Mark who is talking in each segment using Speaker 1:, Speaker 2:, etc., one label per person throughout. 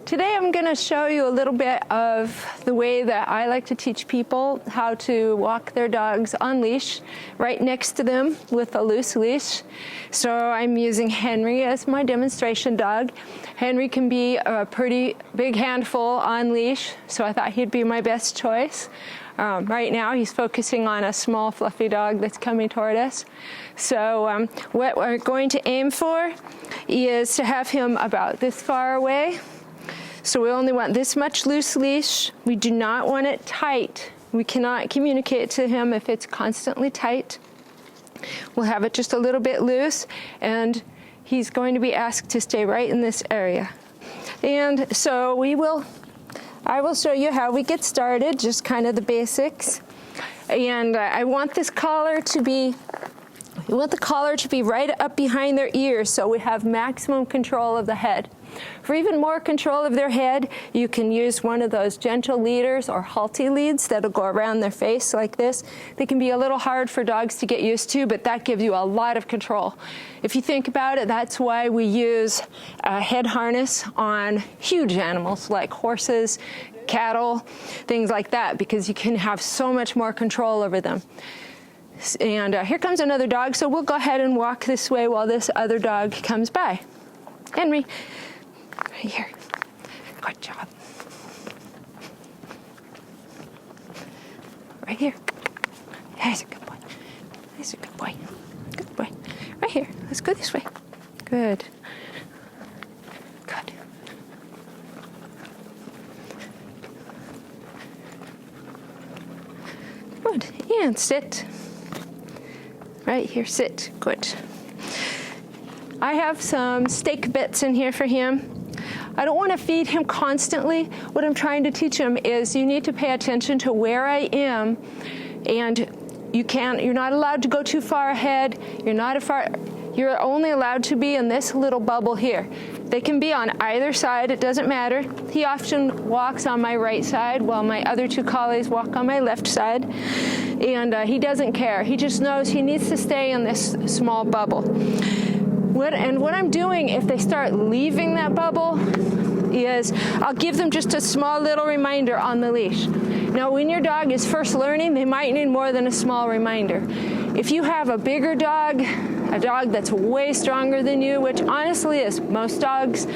Speaker 1: Today I'm going to show you a little bit of the way that I like to teach people how to walk their dogs on leash, right next to them with a loose leash. So I'm using Henry as my demonstration dog. Henry can be a pretty big handful on leash, so I thought he'd be my best choice. Right now he's focusing on a small fluffy dog that's coming toward us. So what we're going to aim for is to have him about this far away. So we only want this much loose leash. We do not want it tight. We cannot communicate to him if it's constantly tight. We'll have it just a little bit loose, and he's going to be asked to stay right in this area. And so I will show you how we get started, just kind of the basics. And I want this collar to be, we want the collar to be right up behind their ears so we have maximum control of the head. For even more control of their head, you can use one of those gentle leaders or halty leads that'll go around their face like this. They can be a little hard for dogs to get used to, but that gives you a lot of control. If you think about it, that's why we use a head harness on huge animals like horses, cattle, things like that, because you can have so much more control over them. And here comes another dog, so we'll go ahead and walk this way while this other dog comes by. Henry. Right here. Good job. Right here. That's a good boy. That's a good boy. Good boy. Right here. Let's go this way. Good. Good. Good. And sit. Right here. Sit. Good. I have some steak bits in here for him. I don't want to feed him constantly. What I'm trying to teach him is you need to pay attention to where I am, and you're not allowed to go too far ahead. You're only allowed to be in this little bubble here. They can be on either side, it doesn't matter. He often walks on my right side while my other two collies walk on my left side. And he doesn't care. He just knows he needs to stay in this small bubble. What I'm doing if they start leaving that bubble is I'll give them just a small little reminder on the leash. Now, when your dog is first learning, they might need more than a small reminder. If you have a bigger dog, a dog that's way stronger than you, which honestly is most dogs,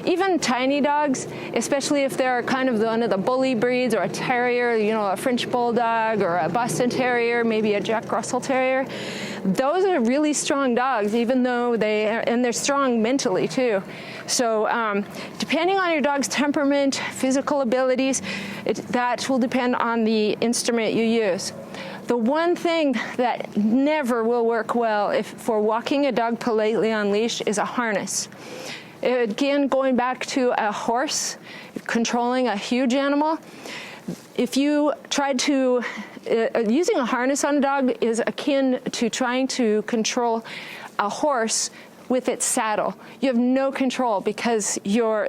Speaker 1: even tiny dogs, especially if they're kind of one of the bully breeds or a terrier, a French bulldog or a Boston terrier, maybe a Jack Russell terrier, those are really strong dogs, even though they're strong mentally too. So depending on your dog's temperament, physical abilities, that will depend on the instrument you use. The one thing that never will work well for walking a dog politely on leash is a harness. Again, going back to a horse, controlling a huge animal, if you tried to, using a harness on a dog is akin to trying to control a horse with its saddle. You have no control because you're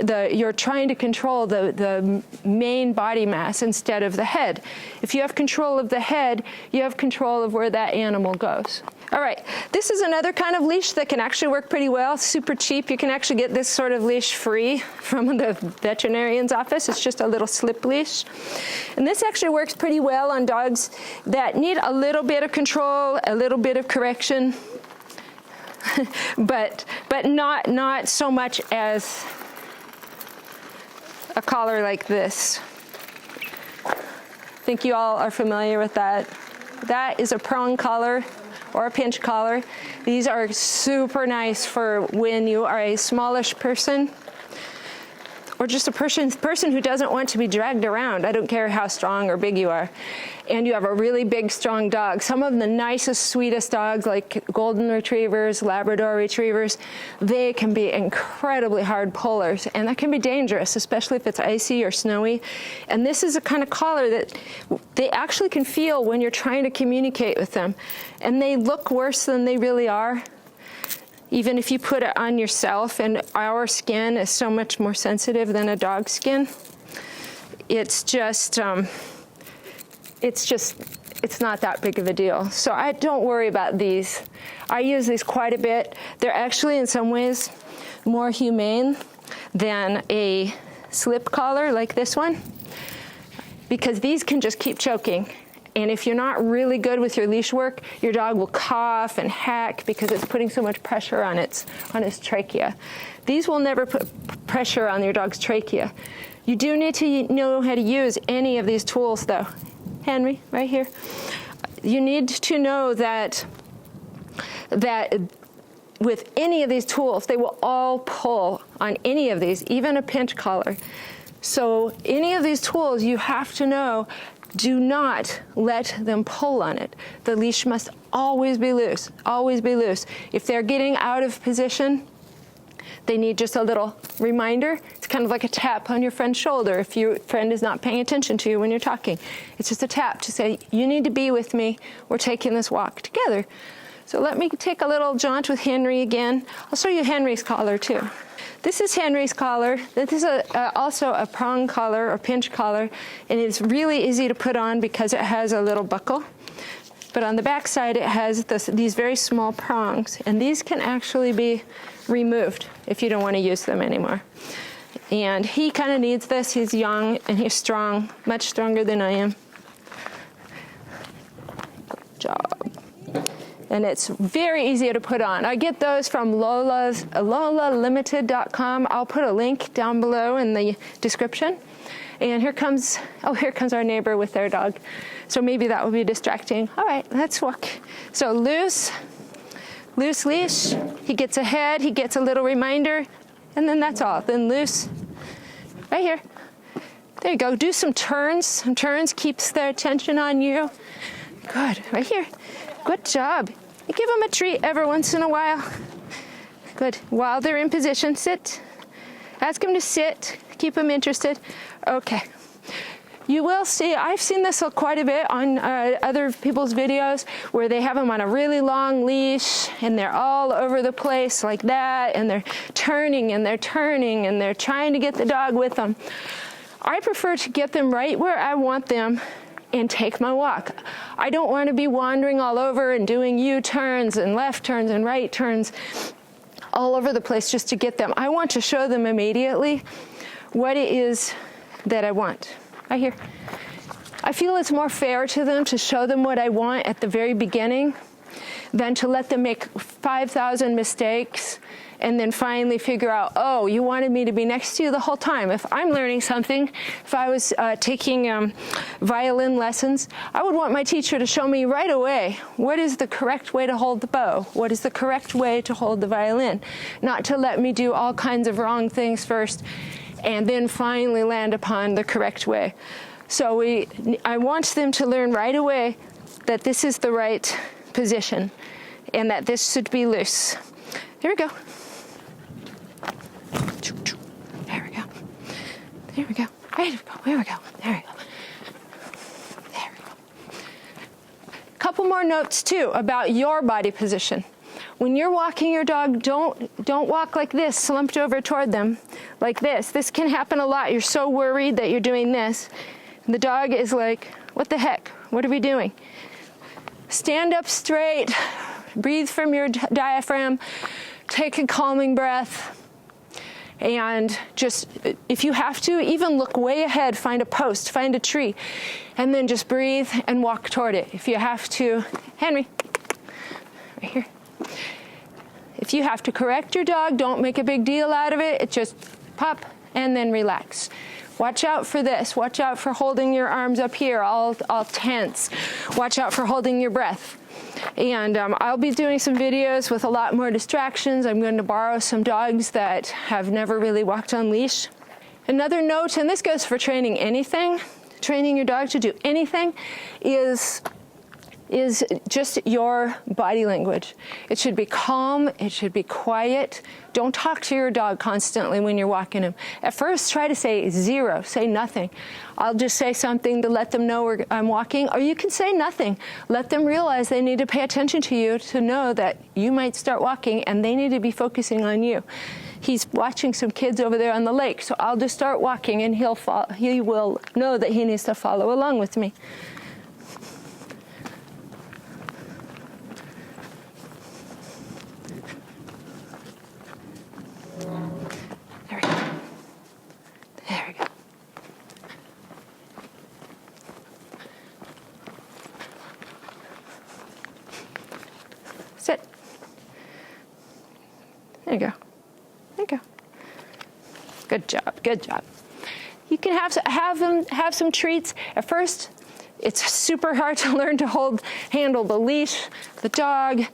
Speaker 1: trying to control the main body mass instead of the head. If you have control of the head, you have control of where that animal goes. All right, this is another kind of leash that can actually work pretty well. It's super cheap. You can actually get this sort of leash free from the veterinarian's office. It's just a little slip leash. And this actually works pretty well on dogs that need a little bit of control, a little bit of correction, but not so much as a collar like this. I think you all are familiar with that. That is a prong collar or a pinch collar. These are super nice for when you are a smallish person or just a person who doesn't want to be dragged around. I don't care how strong or big you are. And you have a really big, strong dog. Some of the nicest, sweetest dogs, like golden retrievers, Labrador retrievers, they can be incredibly hard pullers, and that can be dangerous, especially if it's icy or snowy. And this is a kind of collar that they actually can feel when you're trying to communicate with them. And they look worse than they really are, even if you put it on yourself, and our skin is so much more sensitive than a dog's skin. It's not that big of a deal. So I don't worry about these. I use these quite a bit. They're actually in some ways more humane than a slip collar like this one, because these can just keep choking. And if you're not really good with your leash work, your dog will cough and hack because it's putting so much pressure on its trachea. These will never put pressure on your dog's trachea. You do need to know how to use any of these tools though. Henry, right here. You need to know that with any of these tools, they will all pull on any of these, even a pinch collar. So any of these tools, you have to know, do not let them pull on it. The leash must always be loose, always be loose. If they're getting out of position, they need just a little reminder. It's kind of like a tap on your friend's shoulder if your friend is not paying attention to you when you're talking. It's just a tap to say, you need to be with me. We're taking this walk together. So let me take a little jaunt with Henry again. I'll show you Henry's collar too. This is Henry's collar. This is also a prong collar or pinch collar, and it's really easy to put on because it has a little buckle. But on the back side, it has these very small prongs, and these can actually be removed if you don't want to use them anymore. And he kind of needs this. He's young and he's strong, much stronger than I am. Good job. And it's very easy to put on. I get those from lolalimited.com. I'll put a link down below in the description. And here comes our neighbor with their dog. So maybe that will be distracting. All right, let's walk. So loose leash. He gets ahead, he gets a little reminder, and then that's all. Then loose, right here. There you go. Do some turns. Some turns keeps their attention on you. Good, right here. Good job. You give them a treat every once in a while. Good. While they're in position, sit. Ask them to sit. Keep them interested. Okay. You will see, I've seen this quite a bit on other people's videos where they have them on a really long leash and they're all over the place like that, and they're turning and they're turning and they're trying to get the dog with them. I prefer to get them right where I want them and take my walk. I don't want to be wandering all over and doing U-turns and left turns and right turns all over the place just to get them. I want to show them immediately what it is that I want. Right here. I feel it's more fair to them to show them what I want at the very beginning than to let them make 5,000 mistakes and then finally figure out, oh, you wanted me to be next to you the whole time. If I'm learning something, if I was taking violin lessons, I would want my teacher to show me right away what is the correct way to hold the bow, what is the correct way to hold the violin, not to let me do all kinds of wrong things first and then finally land upon the correct way. So I want them to learn right away that this is the right position and that this should be loose. There we go. There we go. There we go. There we go. There we go. There we go. There we go. Couple more notes too about your body position. When you're walking your dog, don't walk like this, slumped over toward them, like this. This can happen a lot. You're so worried that you're doing this. And the dog is like, what the heck? What are we doing? Stand up straight. Breathe from your diaphragm. Take a calming breath. And just, if you have to, even look way ahead, find a post, find a tree, and then just breathe and walk toward it. If you have to, Henry, right here. If you have to correct your dog, don't make a big deal out of it. It just pop and then relax. Watch out for this. Watch out for holding your arms up here, all tense. Watch out for holding your breath. And I'll be doing some videos with a lot more distractions. I'm going to borrow some dogs that have never really walked on leash. Another note, and this goes for training anything, training your dog to do anything, is just your body language. It should be calm, it should be quiet. Don't talk to your dog constantly when you're walking him. At first, try to say zero, say nothing. I'll just say something to let them know I'm walking, or you can say nothing. Let them realize they need to pay attention to you to know that you might start walking and they need to be focusing on you. He's watching some kids over there on the lake, so I'll just start walking and he will know that he needs to follow along with me. There we go. There There you go. There you go. Good job, good job. You can have some treats. At first, it's super hard to learn to handle the leash, the dog,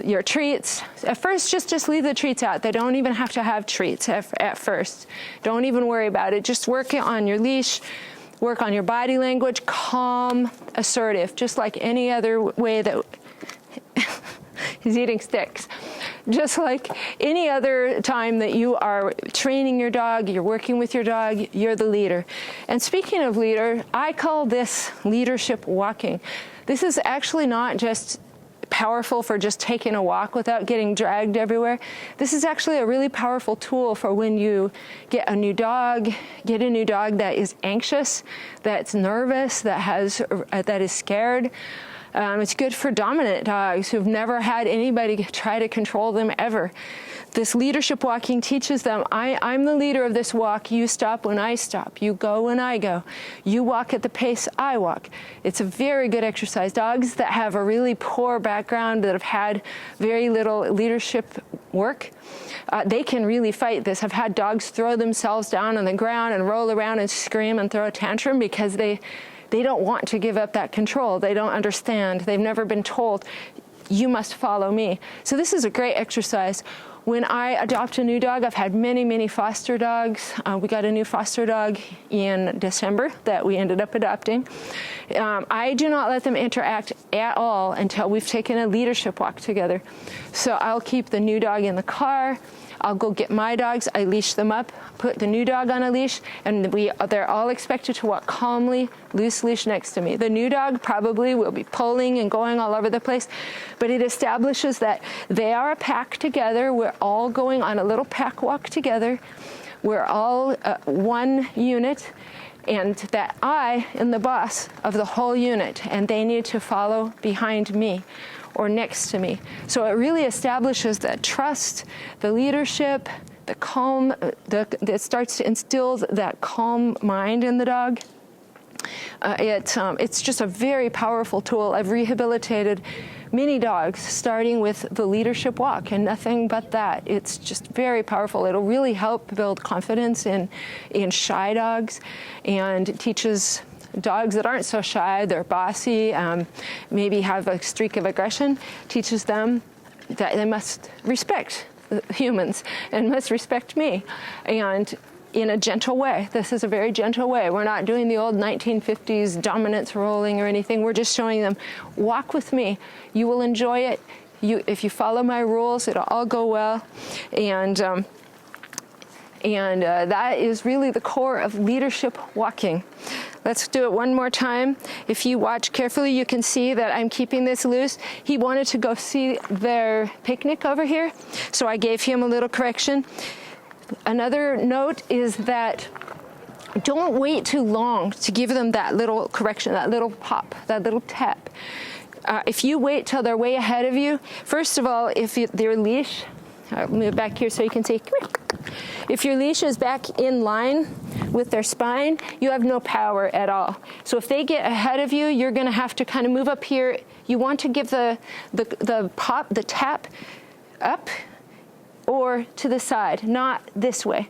Speaker 1: your treats. At first, just leave the treats out. They don't even have to have treats at first. Don't even worry about it. Just work on your leash, work on your body language, calm, assertive, just like any other way that he's eating sticks. Just like any other time that you are training your dog, you're working with your dog, you're the leader. And speaking of leader, I call this leadership walking. This is actually not just powerful for just taking a walk without getting dragged everywhere. This is actually a really powerful tool for when you get a new dog that is anxious, that's nervous, that is scared. It's good for dominant dogs who've never had anybody try to control them ever. This leadership walking teaches them, I'm the leader of this walk. You stop when I stop. You go when I go. You walk at the pace I walk. It's a very good exercise. Dogs that have a really poor background, that have had very little leadership work, they can really fight this. I've had dogs throw themselves down on the ground and roll around and scream and throw a tantrum because they don't want to give up that control. They don't understand. They've never been told, you must follow me. So this is a great exercise. When I adopt a new dog, I've had many, many foster dogs. We got a new foster dog in December that we ended up adopting. I do not let them interact at all until we've taken a leadership walk together. So I'll keep the new dog in the car. I'll go get my dogs, I leash them up, put the new dog on a leash, and they're all expected to walk calmly, loose leash next to me. The new dog probably will be pulling and going all over the place, but it establishes that they are a pack together. We're all going on a little pack walk together. We're all one unit, and that I am the boss of the whole unit, and they need to follow behind me or next to me. So it really establishes that trust, the leadership, the calm, that starts to instill that calm mind in the dog. It's just a very powerful tool. I've rehabilitated many dogs starting with the leadership walk and nothing but that. It's just very powerful. It'll really help build confidence in shy dogs, and teaches dogs that aren't so shy, they're bossy, maybe have a streak of aggression, teaches them that they must respect humans and must respect me, and in a gentle way. This is a very gentle way. We're not doing the old 1950s dominance rolling or anything. We're just showing them, walk with me. You will enjoy it. If you follow my rules, it'll all go well. And that is really the core of leadership walking. Let's do it one more time. If you watch carefully, you can see that I'm keeping this loose. He wanted to go see their picnic over here, so I gave him a little correction. Another note is that don't wait too long to give them that little correction, that little pop, that little tap. If you wait till they're way ahead of you, first of all, if their leash, I'll move back here so you can see, come here. If your leash is back in line with their spine, you have no power at all. So if they get ahead of you, you're going to have to kind of move up here. You want to give the pop, the tap up or to the side, not this way,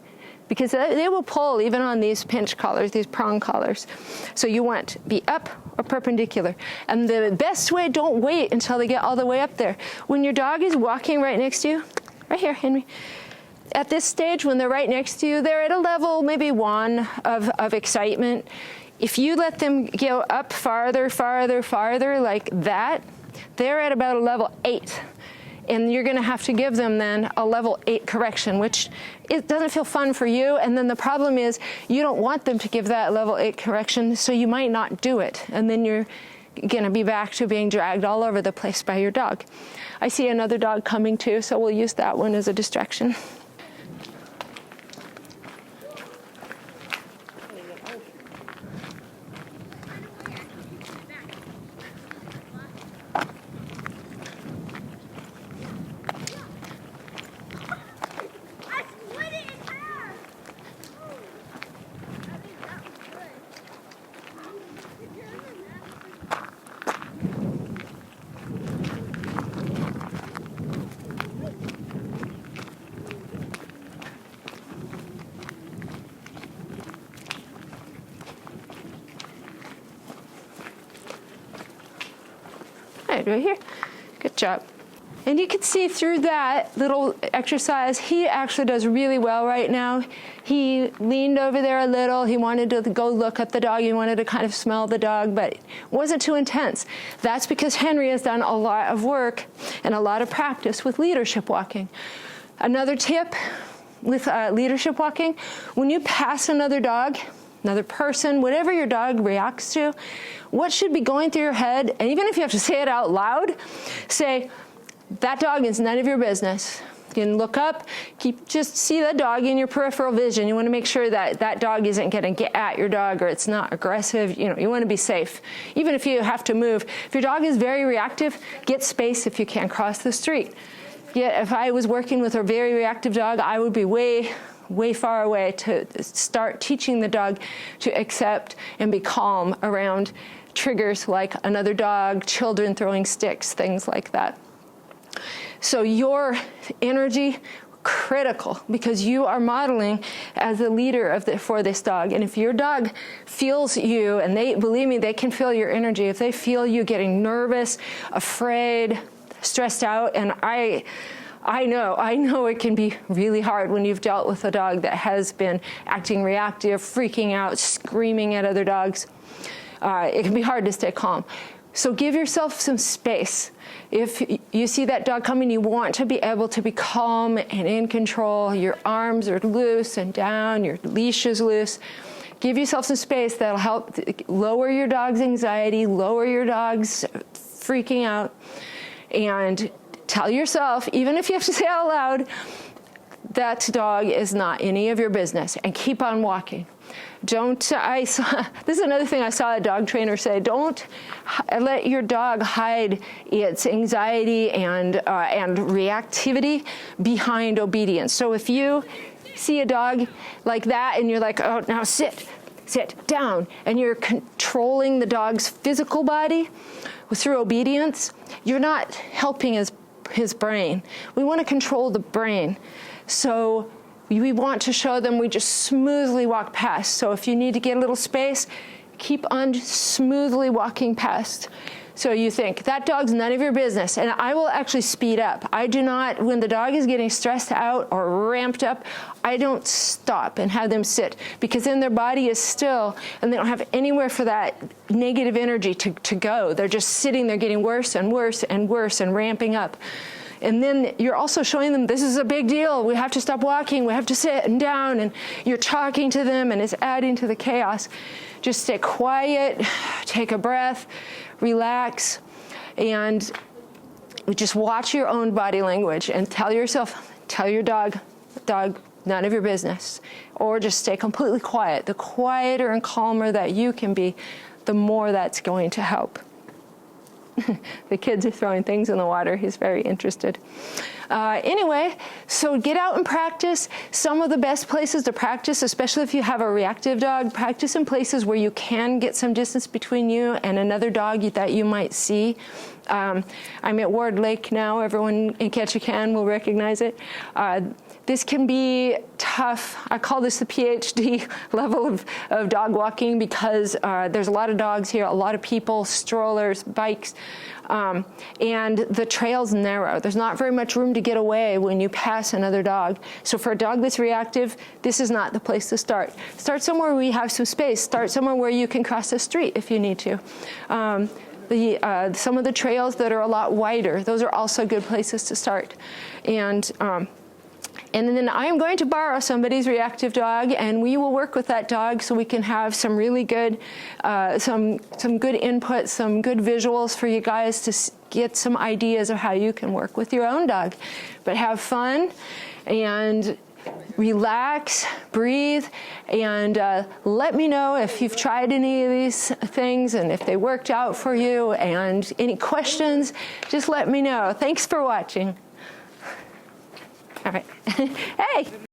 Speaker 1: because they will pull even on these pinch collars, these prong collars. So you want to be up or perpendicular. And the best way, don't wait until they get all the way up there. When your dog is walking right next to you, right here, Henry, at this stage, when they're right next to you, they're at a level maybe 1 of excitement. If you let them go up farther, farther, farther like that, they're at about a level 8. And you're going to have to give them then a level 8 correction, which it doesn't feel fun for you. And then the problem is you don't want them to give that level 8 correction, so you might not do it. And then you're going to be back to being dragged all over the place by your dog. I see another dog coming too, so we'll use that one as a distraction. side, right here. Good job. And you can see through that little exercise, he actually does really well right now. He leaned over there a little. He wanted to go look at the dog. He wanted to kind of smell the dog, but it wasn't too intense. That's because Henry has done a lot of work and a lot of practice with leadership walking. Another tip with leadership walking, when you pass another dog, another person, whatever your dog reacts to, what should be going through your head, and even if you have to say it out loud, say, that dog is none of your business. You can look up, just see that dog in your peripheral vision. You want to make sure that that dog isn't going to get at your dog or it's not aggressive. You know, you want to be safe. Even if you have to move. If your dog is very reactive, get space if you can't cross the street. Yet if I was working with a very reactive dog, I would be way far away to start teaching the dog to accept and be calm around triggers like another dog, children throwing sticks, things like that. So your energy, critical, because you are modeling as a leader for this dog. And if your dog feels you, and believe me, they can feel your energy. If they feel you getting nervous, afraid, stressed out, and I know it can be really hard when you've dealt with a dog that has been acting reactive, freaking out, screaming at other dogs. It can be hard to stay calm. So give yourself some space. If you see that dog coming, you want to be able to be calm and in control. Your arms are loose and down, your leash is loose. Give yourself some space that'll help lower your dog's anxiety, lower your dog's freaking out, and tell yourself, even if you have to say it out loud, that dog is not any of your business, and keep on walking. This is another thing I saw a dog trainer say, don't let your dog hide its anxiety and reactivity behind obedience. So if you see a dog like that and you're like, oh, now sit down, and you're controlling the dog's physical body through obedience, you're not helping his brain. We want to control the brain. So we want to show them we just smoothly walk past. So if you need to get a little space, keep on smoothly walking past. So you think, that dog's none of your business. And I will actually speed up. I do not, when the dog is getting stressed out or ramped up, I don't stop and have them sit, because then their body is still and they don't have anywhere for that negative energy to go. They're just sitting there getting worse and worse and worse and ramping up. And then you're also showing them this is a big deal. We have to stop walking. We have to sit and down. And you're talking to them, and it's adding to the chaos. Just stay quiet, take a breath, relax, and just watch your own body language and tell your dog, none of your business. Or just stay completely quiet. The quieter and calmer that you can be, the more that's going to help. The kids are throwing things in the water. He's very interested. Anyway, so get out and practice. Some of the best places to practice, especially if you have a reactive dog, practice in places where you can get some distance between you and another dog that you might see. I'm at Ward Lake now. Everyone in Ketchikan will recognize it. This can be tough. I call this the PhD level of dog walking, because there's a lot of dogs here, a lot of people, strollers, bikes, and the trail's narrow. There's not very much room to get away when you pass another dog. So for a dog that's reactive, this is not the place to start. Start somewhere where you have some space. Start somewhere where you can cross the street if you need to. Some of the trails that are a lot wider, those are also good places to start. And then I'm going to borrow somebody's reactive dog, and we will work with that dog so we can have some really good, some good input, some good visuals for you guys to get some ideas of how you can work with your own dog. But have fun and relax, breathe, and let me know if you've tried any of these things and if they worked out for you, and any questions, just let me know. Thanks for watching. All right. Hey!